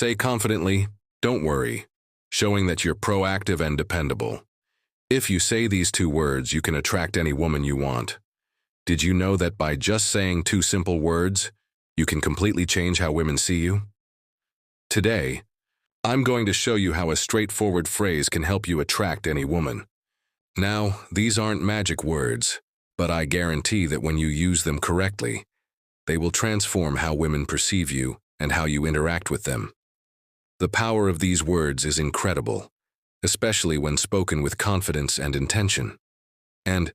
Say confidently, "Don't worry," showing that you're proactive and dependable. If you say these two words, you can attract any woman you want. Did you know that by just saying two simple words, you can completely change how women see you? Today, I'm going to show you how a straightforward phrase can help you attract any woman. Now, these aren't magic words, but I guarantee that when you use them correctly, they will transform how women perceive you and how you interact with them. The power of these words is incredible, especially when spoken with confidence and intention. And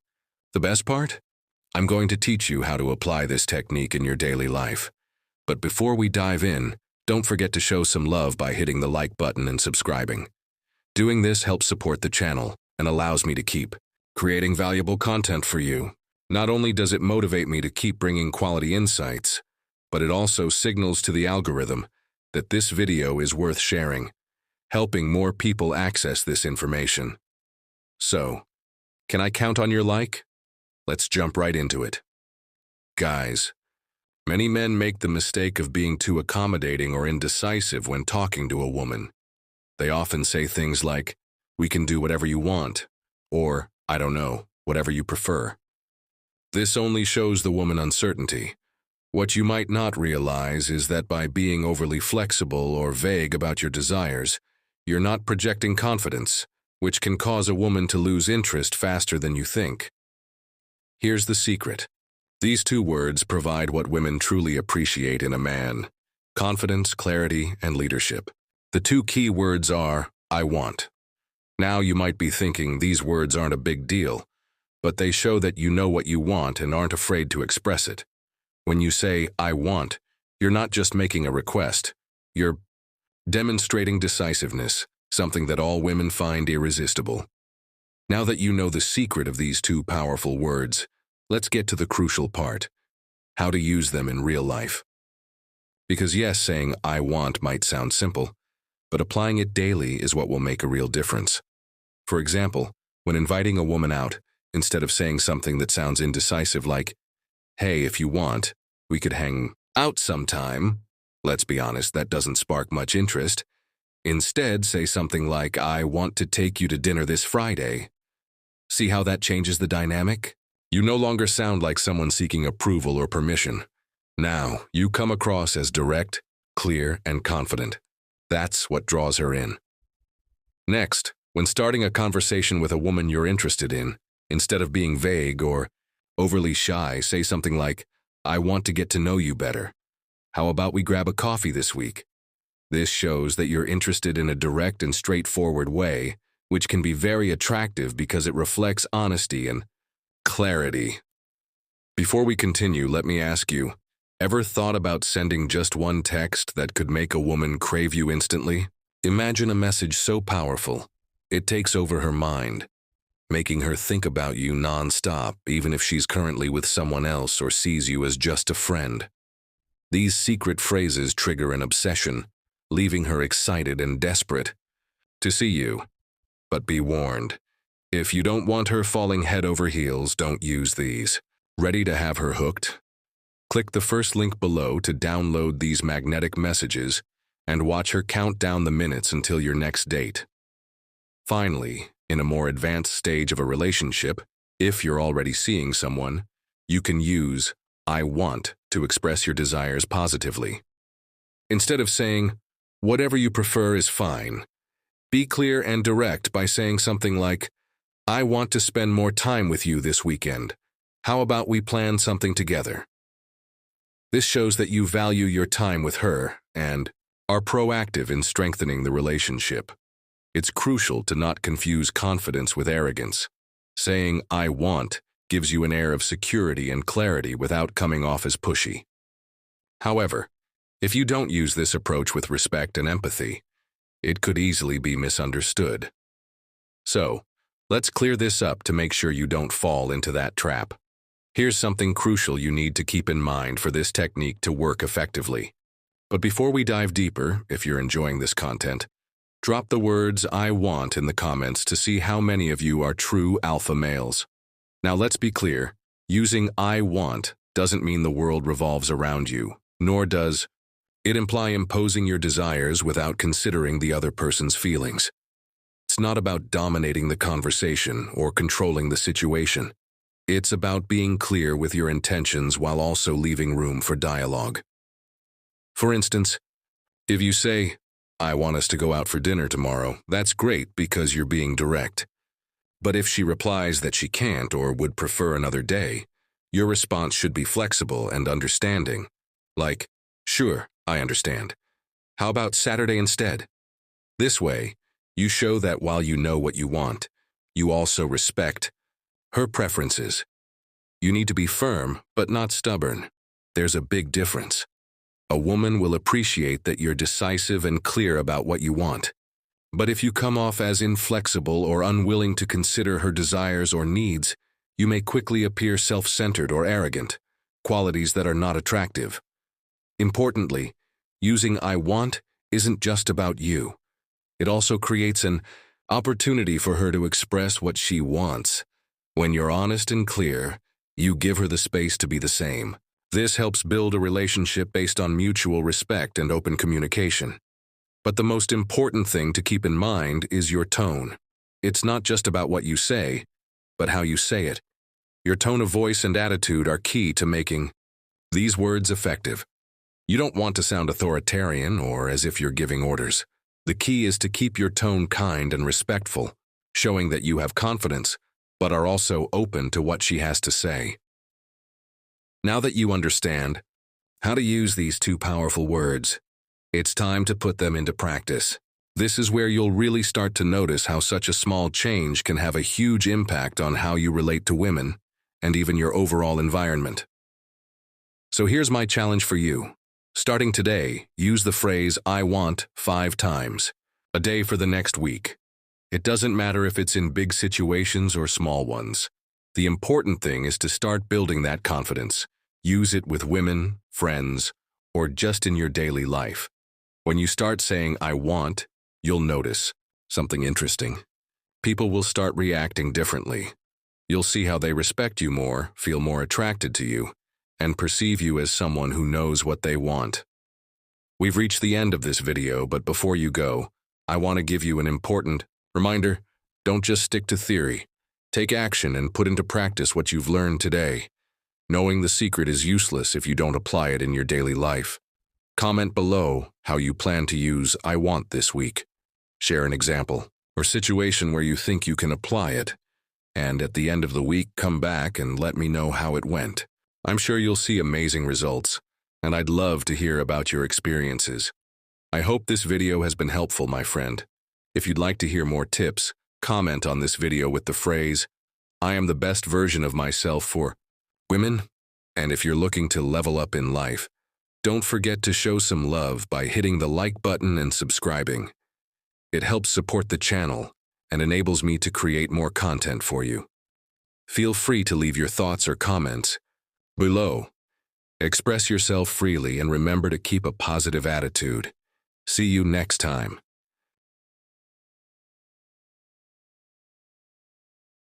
the best part? I'm going to teach you how to apply this technique in your daily life. But before we dive in, don't forget to show some love by hitting the like button and subscribing. Doing this helps support the channel and allows me to keep creating valuable content for you. Not only does it motivate me to keep bringing quality insights, but it also signals to the algorithm that this video is worth sharing, helping more people access this information. So, can I count on your like? Let's jump right into it. Guys, many men make the mistake of being too accommodating or indecisive when talking to a woman. They often say things like, "We can do whatever you want," or, "I don't know, whatever you prefer." This only shows the woman uncertainty. What you might not realize is that by being overly flexible or vague about your desires, you're not projecting confidence, which can cause a woman to lose interest faster than you think. Here's the secret. These two words provide what women truly appreciate in a man: confidence, clarity, and leadership. The two key words are, "I want." Now you might be thinking these words aren't a big deal, but they show that you know what you want and aren't afraid to express it. When you say, "I want," you're not just making a request. You're demonstrating decisiveness, something that all women find irresistible. Now that you know the secret of these two powerful words, let's get to the crucial part: how to use them in real life. Because yes, saying "I want" might sound simple, but applying it daily is what will make a real difference. For example, when inviting a woman out, instead of saying something that sounds indecisive like, "Hey, if you want, we could hang out sometime," let's be honest, that doesn't spark much interest. Instead, say something like, "I want to take you to dinner this Friday." See how that changes the dynamic? You no longer sound like someone seeking approval or permission. Now, you come across as direct, clear, and confident. That's what draws her in. Next, when starting a conversation with a woman you're interested in, instead of being vague or overly shy, say something like, "I want to get to know you better. How about we grab a coffee this week?" This shows that you're interested in a direct and straightforward way, which can be very attractive because it reflects honesty and clarity. Before we continue, let me ask you, ever thought about sending just one text that could make a woman crave you instantly? Imagine a message so powerful, it takes over her mind, making her think about you non-stop, even if she's currently with someone else or sees you as just a friend. These secret phrases trigger an obsession, leaving her excited and desperate to see you. But be warned, if you don't want her falling head over heels, don't use these. Ready to have her hooked? Click the first link below to download these magnetic messages and watch her count down the minutes until your next date. Finally, in a more advanced stage of a relationship, if you're already seeing someone, you can use "I want" to express your desires positively. Instead of saying, "Whatever you prefer is fine," be clear and direct by saying something like, "I want to spend more time with you this weekend. How about we plan something together?" This shows that you value your time with her and are proactive in strengthening the relationship. It's crucial to not confuse confidence with arrogance. Saying "I want" gives you an air of security and clarity without coming off as pushy. However, if you don't use this approach with respect and empathy, it could easily be misunderstood. So, let's clear this up to make sure you don't fall into that trap. Here's something crucial you need to keep in mind for this technique to work effectively. But before we dive deeper, if you're enjoying this content, drop the words "I want" in the comments to see how many of you are true alpha males. Now let's be clear, using "I want" doesn't mean the world revolves around you, nor does It implies imposing your desires without considering the other person's feelings. It's not about dominating the conversation or controlling the situation. It's about being clear with your intentions while also leaving room for dialogue. For instance, if you say, "I want us to go out for dinner tomorrow," that's great because you're being direct. But if she replies that she can't or would prefer another day, your response should be flexible and understanding. Like, "Sure, I understand. How about Saturday instead?" This way, you show that while you know what you want, you also respect her preferences. You need to be firm, but not stubborn. There's a big difference. A woman will appreciate that you're decisive and clear about what you want. But if you come off as inflexible or unwilling to consider her desires or needs, you may quickly appear self-centered or arrogant, qualities that are not attractive. Importantly, using "I want" isn't just about you. It also creates an opportunity for her to express what she wants. When you're honest and clear, you give her the space to be the same. This helps build a relationship based on mutual respect and open communication. But the most important thing to keep in mind is your tone. It's not just about what you say, but how you say it. Your tone of voice and attitude are key to making these words effective. You don't want to sound authoritarian or as if you're giving orders. The key is to keep your tone kind and respectful, showing that you have confidence, but are also open to what she has to say. Now that you understand how to use these two powerful words, it's time to put them into practice. This is where you'll really start to notice how such a small change can have a huge impact on how you relate to women and even your overall environment. So here's my challenge for you. Starting today, use the phrase "I want" 5 times a day for the next week. It doesn't matter if it's in big situations or small ones. The important thing is to start building that confidence. Use it with women, friends, or just in your daily life. When you start saying "I want," you'll notice something interesting. People will start reacting differently. You'll see how they respect you more, feel more attracted to you, and perceive you as someone who knows what they want. We've reached the end of this video, but before you go, I want to give you an important reminder. Don't just stick to theory. Take action and put into practice what you've learned today. Knowing the secret is useless if you don't apply it in your daily life. Comment below how you plan to use "I want" this week. Share an example or situation where you think you can apply it. And at the end of the week, come back and let me know how it went. I'm sure you'll see amazing results, and I'd love to hear about your experiences. I hope this video has been helpful, my friend. If you'd like to hear more tips, comment on this video with the phrase, "I am the best version of myself for women." And if you're looking to level up in life, don't forget to show some love by hitting the like button and subscribing. It helps support the channel and enables me to create more content for you. Feel free to leave your thoughts or comments below. Express yourself freely and remember to keep a positive attitude. See you next time.